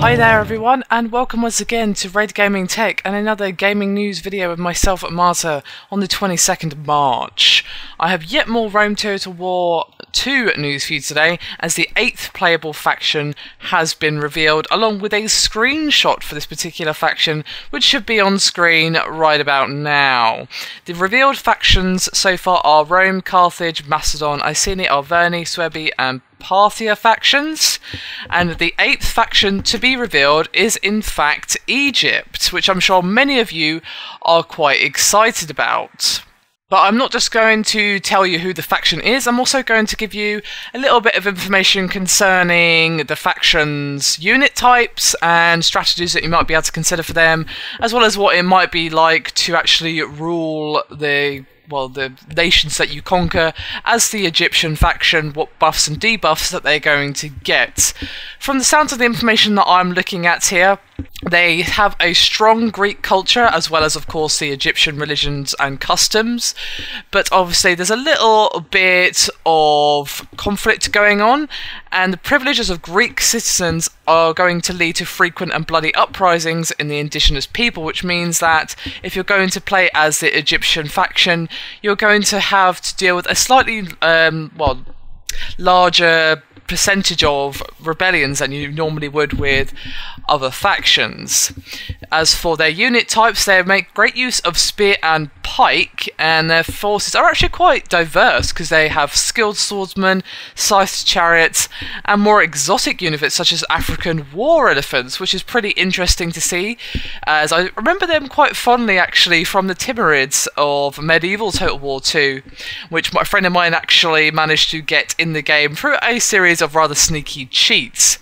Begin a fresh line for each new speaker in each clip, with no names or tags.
Hi there everyone, and welcome once again to Red Gaming Tech and another gaming news video of myself, Amata, on the 22nd of March. I have yet more Rome Total War 2 news for you today, as the 8th playable faction has been revealed, along with a screenshot for this particular faction, which should be on screen right about now. The revealed factions so far are Rome, Carthage, Macedon, Iceni, Arverni, Suebi, and Parthia factions, and the 8th faction to be revealed is in fact Egypt, which I'm sure many of you are quite excited about. But I'm not just going to tell you who the faction is, I'm also going to give you a little bit of information concerning the faction's unit types and strategies that you might be able to consider for them, as well as what it might be like to actually rule the nations that you conquer as the Egyptian faction, what buffs and debuffs that they're going to get. From the sounds of the information that I'm looking at here, they have a strong Greek culture, as well as, of course, the Egyptian religions and customs. But obviously, there's a little bit of conflict going on, and the privileges of Greek citizens are going to lead to frequent and bloody uprisings in the indigenous people, which means that if you're going to play as the Egyptian faction, you're going to have to deal with a slightly, larger percentage of rebellions than you normally would with other factions. As for their unit types, they make great use of spear and pike, and their forces are actually quite diverse because they have skilled swordsmen, scythed chariots, and more exotic units such as African war elephants, which is pretty interesting to see, as I remember them quite fondly actually from the Timurids of medieval Total War 2, which my friend of mine actually managed to get in the game through a series of rather sneaky cheats.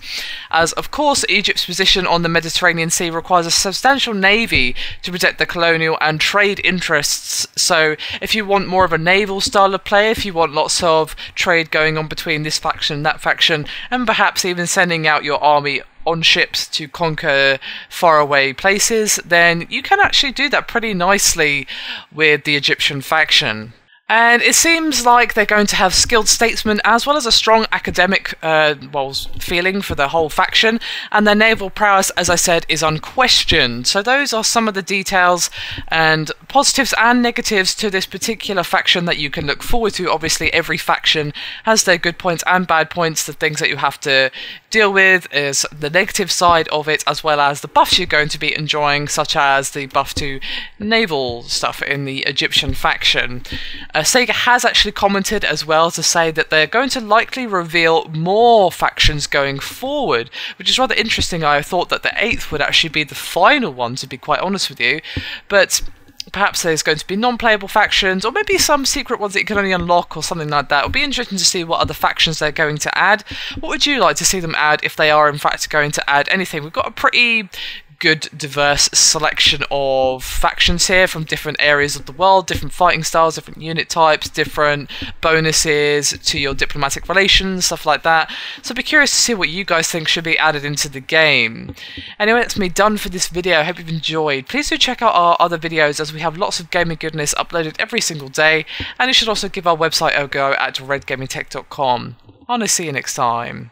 As of course Egypt's position on the Mediterranean Sea requires a substantial navy to protect the colonial and trade interests, so if you want more of a naval style of play, if you want lots of trade going on between this faction and that faction, and perhaps even sending out your army on ships to conquer faraway places, then you can actually do that pretty nicely with the Egyptian faction. And it seems like they're going to have skilled statesmen as well as a strong academic feeling for the whole faction, and their naval prowess, as I said, is unquestioned. So those are some of the details and positives and negatives to this particular faction that you can look forward to. Obviously, every faction has their good points and bad points. The things that you have to deal with is the negative side of it, as well as the buffs you're going to be enjoying, such as the buff to naval stuff in the Egyptian faction. Sega has actually commented as well to say that they're going to likely reveal more factions going forward, which is rather interesting. I thought that the 8th would actually be the final one, to be quite honest with you, but perhaps there's going to be non-playable factions, or maybe some secret ones that you can only unlock or something like that. It'll be interesting to see what other factions they're going to add. What would you like to see them add if they are in fact going to add anything? We've got a pretty good diverse selection of factions here from different areas of the world, different fighting styles, different unit types, different bonuses to your diplomatic relations, stuff like that. So I'd be curious to see what you guys think should be added into the game. Anyway, that's me done for this video. I hope you've enjoyed. Please do check out our other videos, as we have lots of gaming goodness uploaded every single day, and you should also give our website a go at redgamingtech.com. I'll see you next time.